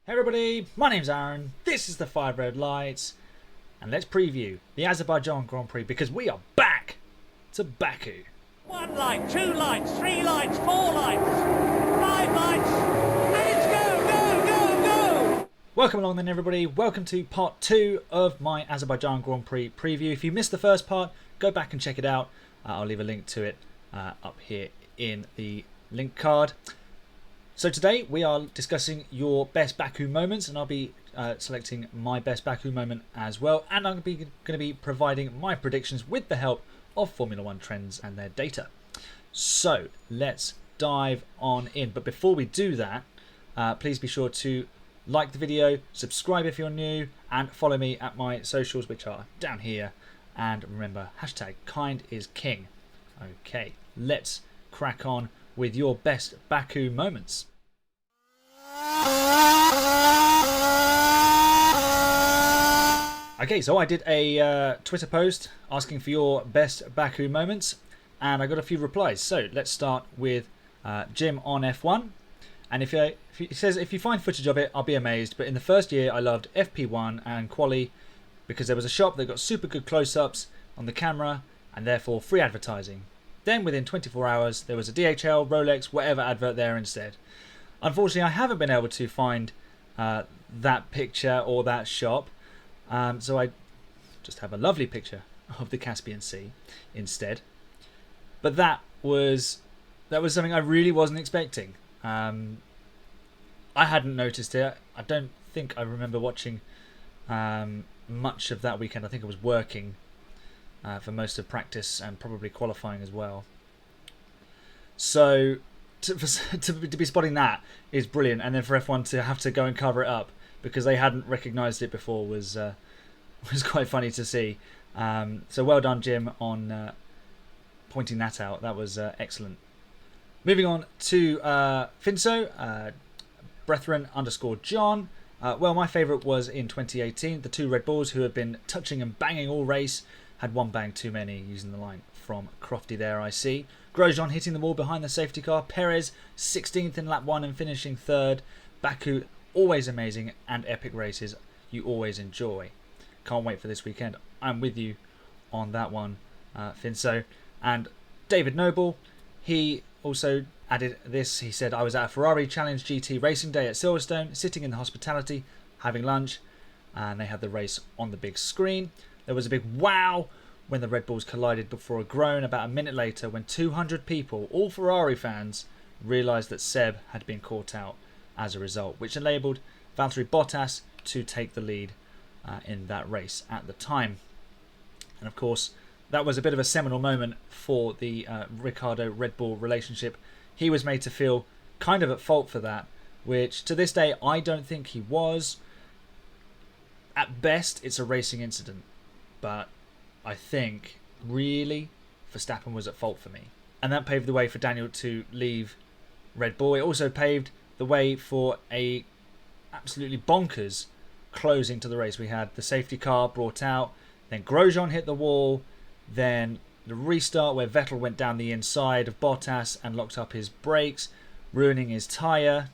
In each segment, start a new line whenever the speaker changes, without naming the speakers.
Hey everybody, my name's Aaron, this is the 5 Red Lights, and let's preview the Azerbaijan Grand Prix because we are back to Baku.
1 light, 2 lights, 3 lights, 4 lights, 5 lights, let's go, go, go, go!
Welcome along then everybody, welcome to part 2 of my Azerbaijan Grand Prix preview. If you missed the first part, go back and check it out. I'll leave a link to it up here in the link card. So today we are discussing your best Baku moments, and I'll be selecting my best Baku moment as well, and I'm going to be providing my predictions with the help of Formula 1 trends and their data. So let's dive on in. But before we do that, please be sure to like the video, subscribe if you're new, and follow me at my socials, which are down here. And remember, hashtag kind is king. Okay, let's crack on with your best Baku moments. Okay, so I did a Twitter post asking for your best Baku moments, and I got a few replies. So let's start with Jim on F1. And he says, if you find footage of it, I'll be amazed. But in the first year, I loved FP1 and Quali because there was a shop that got super good close-ups on the camera and therefore free advertising. Then within 24 hours, there was a DHL, Rolex, whatever advert there instead. Unfortunately, I haven't been able to find that picture or that shop. So I just have a lovely picture of the Caspian Sea instead. But that was something I really wasn't expecting. I hadn't noticed it. I don't think I remember watching much of that weekend. I think I was working for most of practice and probably qualifying as well. So to be spotting that is brilliant, and then for F1 to have to go and cover it up because they hadn't recognised it before was quite funny to see. So well done, Jim, on pointing that out. That was excellent. Moving on to Finso, Brethren_John. Well, my favourite was in 2018. The two Red Bulls who had been touching and banging all race had one bang too many, using the line from Crofty there, I see. Grosjean hitting the wall behind the safety car. Perez 16th in lap 1 and finishing 3rd. Baku, always amazing and epic races you always enjoy. Can't wait for this weekend. I'm with you on that one, Finso. And David Noble, he also added this. He said, I was at a Ferrari Challenge GT racing day at Silverstone, sitting in the hospitality, having lunch, and they had the race on the big screen. There was a big wow when the Red Bulls collided before a groan about a minute later when 200 people, all Ferrari fans, realised that Seb had been caught out as a result, which enabled Valtteri Bottas to take the lead in that race at the time. And of course, that was a bit of a seminal moment for the Ricciardo-Red Bull relationship. He was made to feel kind of at fault for that, which to this day I don't think he was. At best, it's a racing incident. But I think, really, Verstappen was at fault for me. And that paved the way for Daniel to leave Red Bull. It also paved the way for a absolutely bonkers closing to the race. We had the safety car brought out, then Grosjean hit the wall, then the restart where Vettel went down the inside of Bottas and locked up his brakes, ruining his tyre.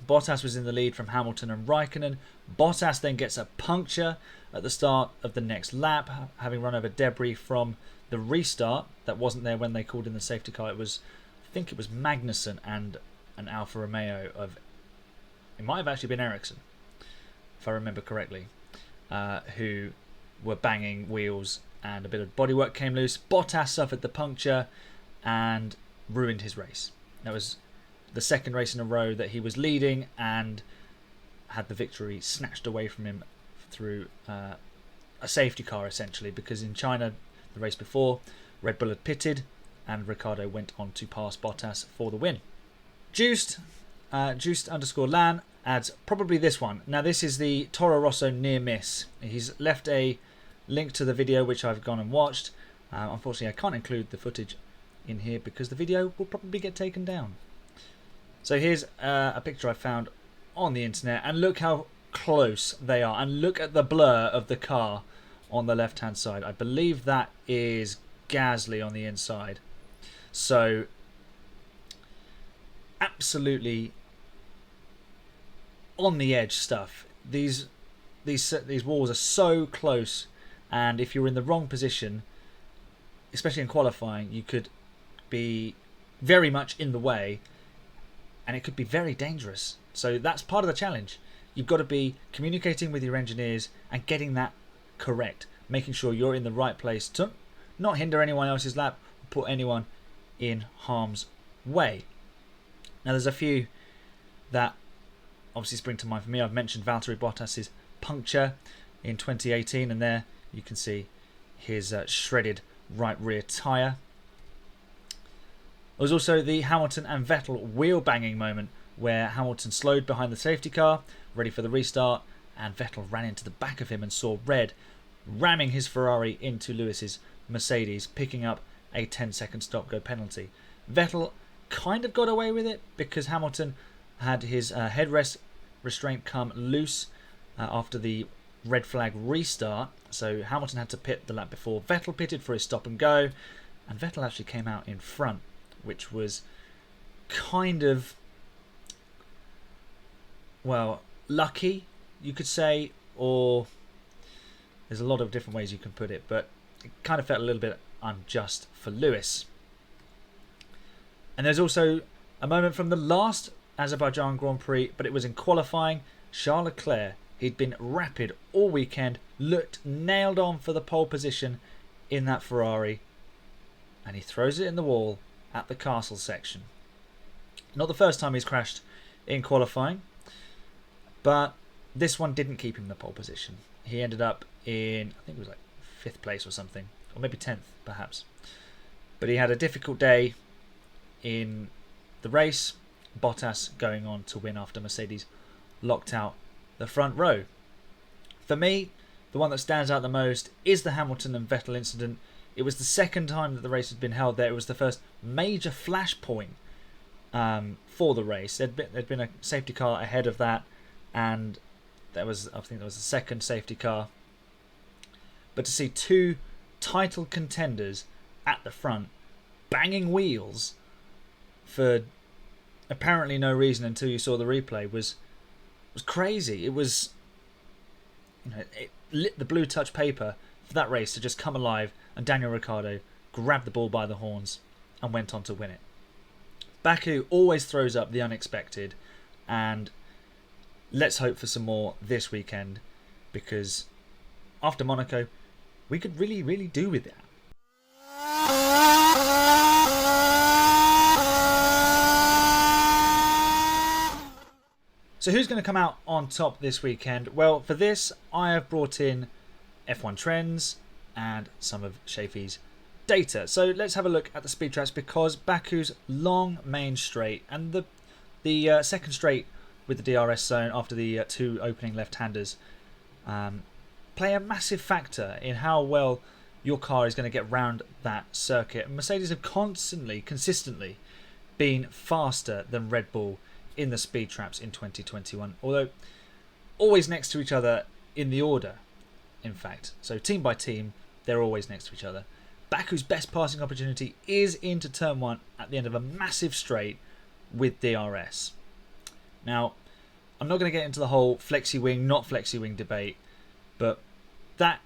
Bottas was in the lead from Hamilton and Raikkonen. Bottas then gets a puncture at the start of the next lap, having run over debris from the restart that wasn't there when they called in the safety car. I think it was Magnussen and an Alfa Romeo of, it might have actually been Ericsson, if I remember correctly, who were banging wheels and a bit of bodywork came loose. Bottas suffered the puncture and ruined his race. That was the second race in a row that he was leading and had the victory snatched away from him through a safety car, essentially, because in China, the race before, Red Bull had pitted and Ricciardo went on to pass Bottas for the win. Juiced_Lan adds probably this one. Now this is the Toro Rosso near miss. He's left a link to the video which I've gone and watched. Unfortunately I can't include the footage in here because the video will probably get taken down. So here's a picture I found on the internet, and look how close they are, and look at the blur of the car on the left hand side. I believe that is Gasly on the inside. So absolutely on the edge stuff. These walls are so close, and if you're in the wrong position, especially in qualifying, you could be very much in the way, and it could be very dangerous. So that's part of the challenge. You've got to be communicating with your engineers and getting that correct, making sure you're in the right place to not hinder anyone else's lap or put anyone in harm's way. Now there's a few that obviously spring to mind for me. I've mentioned Valtteri Bottas's puncture in 2018, and there you can see his shredded right rear tyre. There was also the Hamilton and Vettel wheel banging moment, where Hamilton slowed behind the safety car, ready for the restart, and Vettel ran into the back of him and saw red, ramming his Ferrari into Lewis's Mercedes, picking up a 10-second stop-go penalty. Vettel kind of got away with it because Hamilton had his headrest restraint come loose after the red flag restart, so Hamilton had to pit the lap before. Vettel pitted for his stop and go, and Vettel actually came out in front, which was kind of, well, lucky, you could say, or there's a lot of different ways you can put it, but it kind of felt a little bit unjust for Lewis. And there's also a moment from the last Azerbaijan Grand Prix, but it was in qualifying. Charles Leclerc, he'd been rapid all weekend, looked nailed on for the pole position in that Ferrari, and he throws it in the wall at the castle section. Not the first time he's crashed in qualifying, but this one didn't keep him the pole position. He ended up in, I think it was like 5th place or something, or maybe 10th perhaps. But he had a difficult day in the race. Bottas going on to win after Mercedes locked out the front row. For me, the one that stands out the most is the Hamilton and Vettel incident. It was the second time that the race had been held there. It was the first major flashpoint for the race. There'd been a safety car ahead of that, and I think there was a second safety car. But to see two title contenders at the front banging wheels for apparently no reason until you saw the replay was crazy. It was, it lit the blue touch paper for that race to just come alive, and Daniel Ricciardo grabbed the ball by the horns and went on to win it. Baku always throws up the unexpected, and let's hope for some more this weekend, because after Monaco we could really, really do with that. So who's going to come out on top this weekend? Well, for this, I have brought in F1 trends and some of Shafee's data. So let's have a look at the speed tracks, because Baku's long main straight and the second straight with the DRS zone after the two opening left-handers play a massive factor in how well your car is going to get round that circuit. Mercedes have consistently been faster than Red Bull in the speed traps in 2021, although always next to each other in the order, in fact. So team by team, they're always next to each other. Baku's best passing opportunity is into turn 1 at the end of a massive straight with DRS. Now, I'm not going to get into the whole flexi-wing, not flexi-wing debate, but that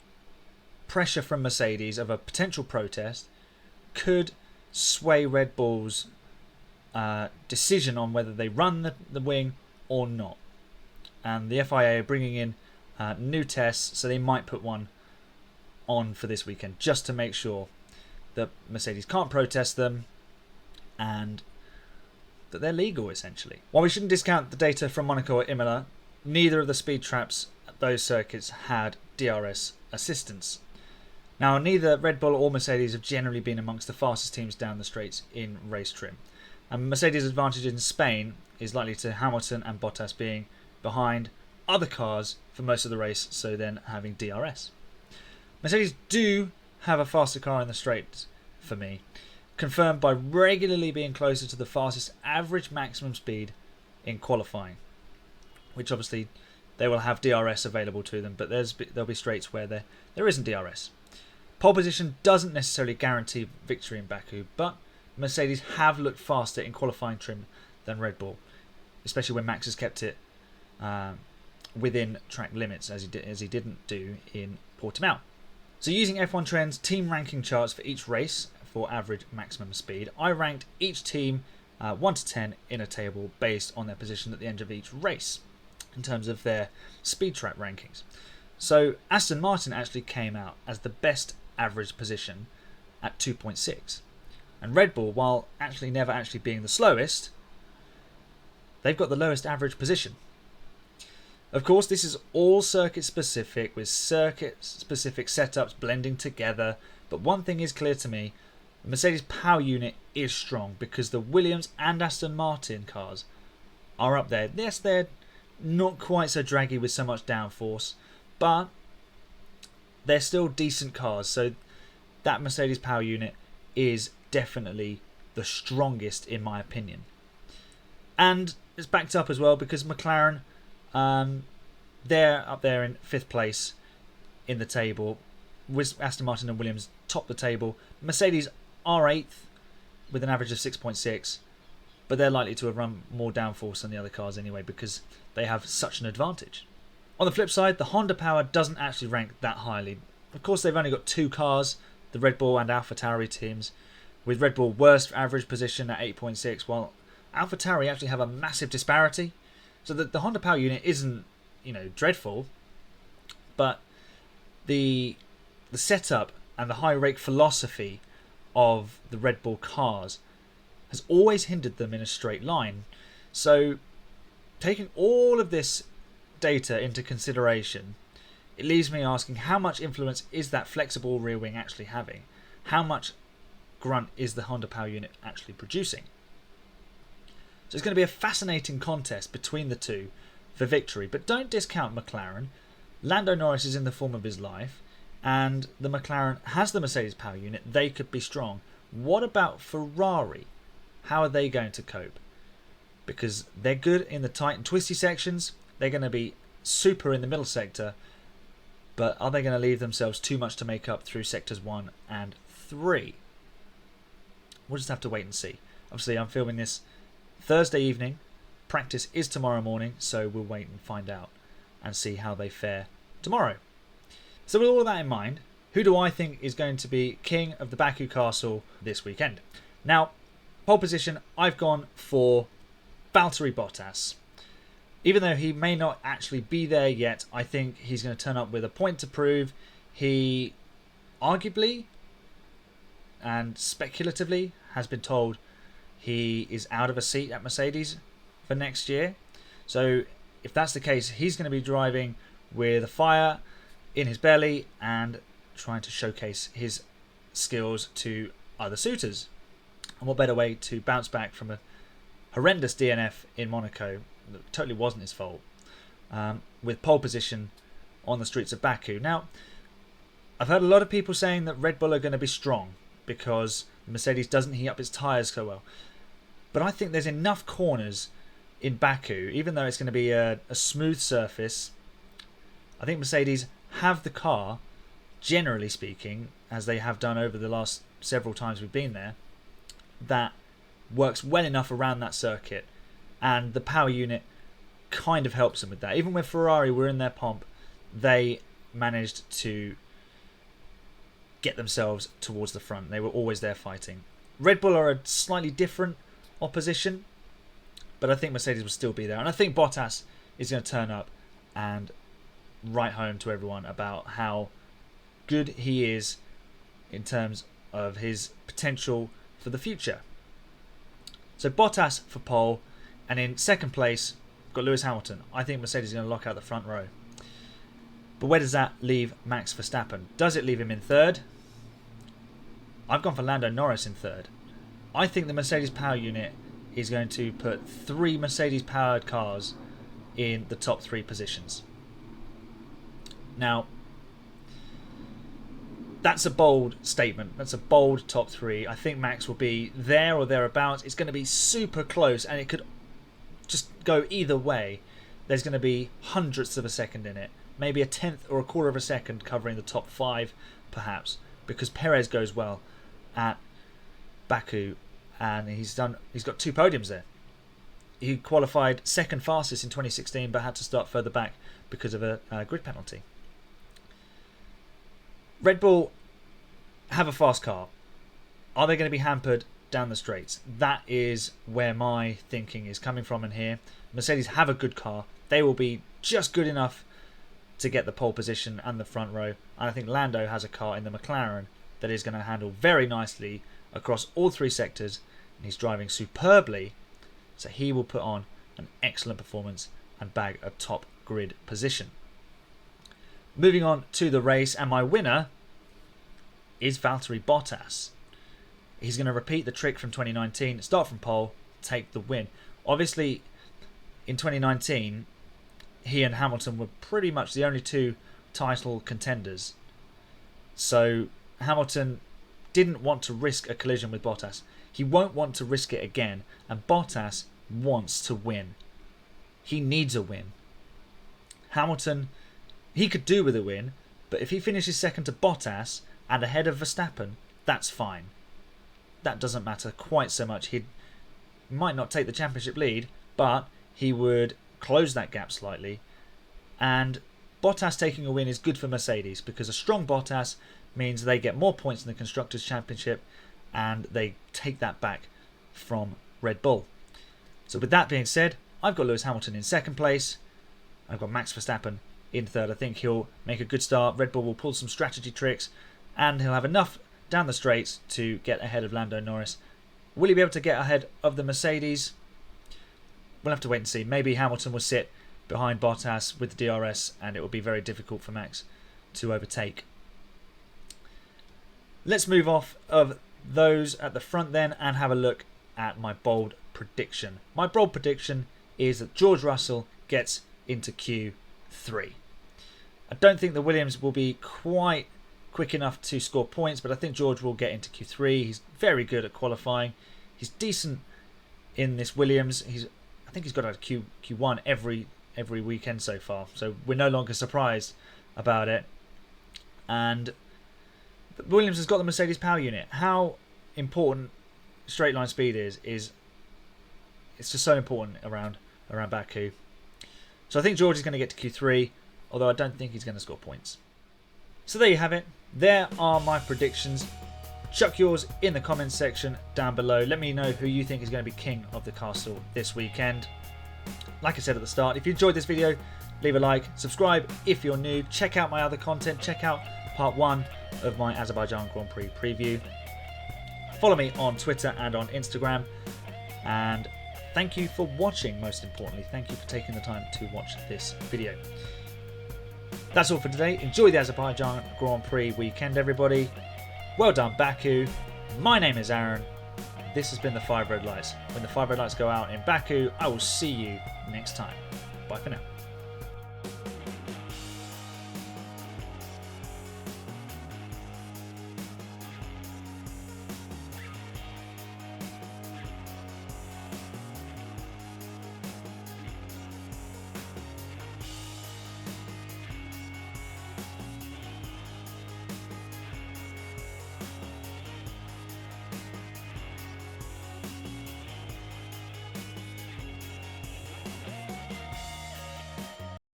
pressure from Mercedes of a potential protest could sway Red Bull's decision on whether they run the wing or not. And the FIA are bringing in new tests, so they might put one on for this weekend just to make sure that Mercedes can't protest them and that they're legal, essentially. While we shouldn't discount the data from Monaco or Imola, neither of the speed traps at those circuits had DRS assistance. Now, neither Red Bull or Mercedes have generally been amongst the fastest teams down the straights in race trim. And Mercedes' advantage in Spain is likely to Hamilton and Bottas being behind other cars for most of the race, so then having DRS. Mercedes do have a faster car in the straights for me, confirmed by regularly being closer to the fastest average maximum speed in qualifying, which obviously they will have DRS available to them, but there'll be straights where there isn't DRS. Pole position doesn't necessarily guarantee victory in Baku, but Mercedes have looked faster in qualifying trim than Red Bull, especially when Max has kept it within track limits as he didn't do in Portimao. So using F1 Trends team ranking charts for each race for average maximum speed, I ranked each team 1 to 10 in a table based on their position at the end of each race in terms of their speed track rankings. So Aston Martin actually came out as the best average position at 2.6. And Red Bull, while never actually being the slowest, they've got the lowest average position. Of course, this is all circuit specific, with circuit specific setups blending together, but one thing is clear to me: the Mercedes power unit is strong because the Williams and Aston Martin cars are up there. Yes, they're not quite so draggy with so much downforce, but they're still decent cars, so that Mercedes power unit is definitely the strongest in my opinion. And it's backed up as well because McLaren, they're up there in 5th place in the table, with Aston Martin and Williams top the table. Mercedes are 8th with an average of 6.6, but they're likely to have run more downforce than the other cars anyway because they have such an advantage. On the flip side, the Honda power doesn't actually rank that highly. Of course, they've only got 2 cars, the Red Bull and AlphaTauri teams, with Red Bull worst average position at 8.6, while AlphaTauri actually have a massive disparity. So the Honda power unit isn't, dreadful, but the setup and the high rake philosophy of the Red Bull cars has always hindered them in a straight line. So taking all of this data into consideration, it leaves me asking, how much influence is that flexible rear wing actually having? How much grunt is the Honda power unit actually producing? So it's going to be a fascinating contest between the two for victory, but don't discount McLaren. Lando Norris is in the form of his life, and the McLaren has the Mercedes power unit. They could be strong. What about Ferrari? How are they going to cope? Because they're good in the tight and twisty sections. They're going to be super in the middle sector, but are they going to leave themselves too much to make up through sectors 1 and 3? We'll just have to wait and see. Obviously, I'm filming this Thursday evening. Practice is tomorrow morning, so we'll wait and find out and see how they fare tomorrow. So with all of that in mind, who do I think is going to be king of the Baku Castle this weekend? Now, pole position, I've gone for Valtteri Bottas. Even though he may not actually be there yet, I think he's going to turn up with a point to prove. He arguably and speculatively has been told he is out of a seat at Mercedes for next year. So if that's the case, he's going to be driving with a fire in his belly and trying to showcase his skills to other suitors. And what better way to bounce back from a horrendous DNF in Monaco that totally wasn't his fault, with pole position on the streets of Baku. Now, I've heard a lot of people saying that Red Bull are going to be strong because Mercedes doesn't heat up its tyres so well. But I think there's enough corners in Baku, even though it's going to be a smooth surface. I think Mercedes have the car, generally speaking, as they have done over the last several times we've been there, that works well enough around that circuit, and the power unit kind of helps them with that. Even when Ferrari were in their pomp, they managed to get themselves towards the front. They were always there fighting. Red Bull are a slightly different opposition, but I think Mercedes will still be there, and I think Bottas is going to turn up and write home to everyone about how good he is in terms of his potential for the future. So Bottas for pole, and in second place got Lewis Hamilton. I think Mercedes is going to lock out the front row. But where does that leave Max Verstappen? Does it leave him in third? I've gone for Lando Norris in third. I think the Mercedes power unit is going to put 3 Mercedes powered cars in the top 3 positions. Now, that's a bold statement. That's a bold top 3. I think Max will be there or thereabouts. It's going to be super close, and it could just go either way. There's going to be hundredths of a second in it. Maybe a tenth or a quarter of a second covering the top 5, perhaps, because Perez goes well at Baku, and he's got 2 podiums there. he qualified second fastest in 2016 but had to start further back because of a grid penalty. Red Bull have a fast car. Are they going to be hampered down the straights? That is where my thinking is coming from in here. Mercedes have a good car. They will be just good enough to get the pole position and the front row. And I think Lando has a car in the McLaren that is going to handle very nicely across all three sectors. And he's driving superbly. So he will put on an excellent performance and bag a top grid position. Moving on to the race, and my winner is Valtteri Bottas. He's going to repeat the trick from 2019, start from pole, take the win. Obviously, in 2019, he and Hamilton were pretty much the only two title contenders. So Hamilton didn't want to risk a collision with Bottas. He won't want to risk it again, and Bottas wants to win. He needs a win. Hamilton, he could do with a win, but if he finishes second to Bottas and ahead of Verstappen, that's fine. That doesn't matter quite so much. He might not take the championship lead, but he would close that gap slightly. And Bottas taking a win is good for Mercedes, because a strong Bottas means they get more points in the Constructors' Championship and they take that back from Red Bull. So with that being said, I've got Lewis Hamilton in second place. I've got Max Verstappen in third. I think he'll make a good start. Red Bull will pull some strategy tricks and he'll have enough down the straights to get ahead of Lando Norris. Will he be able to get ahead of the Mercedes? We'll have to wait and see. Maybe Hamilton will sit behind Bottas with the DRS and it will be very difficult for Max to overtake. Let's move off of those at the front then and have a look at my bold prediction. My bold prediction is that George Russell gets into Q3. I don't think the Williams will be quite quick enough to score points, but I think George will get into Q3. He's very good at qualifying. He's decent in this Williams. I think he's got a Q1 every weekend so far, so we're no longer surprised about it. And Williams has got the Mercedes power unit. How important straight line speed is it's just so important around Baku. So I think George is going to get to Q3, although I don't think he's going to score points. So there you have it. There are my predictions. Chuck yours in the comments section down below. Let me know who you think is going to be king of the castle this weekend. Like I said at the start, if you enjoyed this video, leave a like, subscribe if you're new, check out my other content, check out part 1 of my Azerbaijan Grand Prix preview. Follow me on Twitter and on Instagram, and thank you for watching. Most importantly, thank you for taking the time to watch this video. That's all for today. Enjoy the Azerbaijan Grand Prix weekend, everybody. Well done, Baku. My name is Aaron. This has been the 5 Red Lights. When the 5 Red Lights go out in Baku, I will see you next time. Bye for now.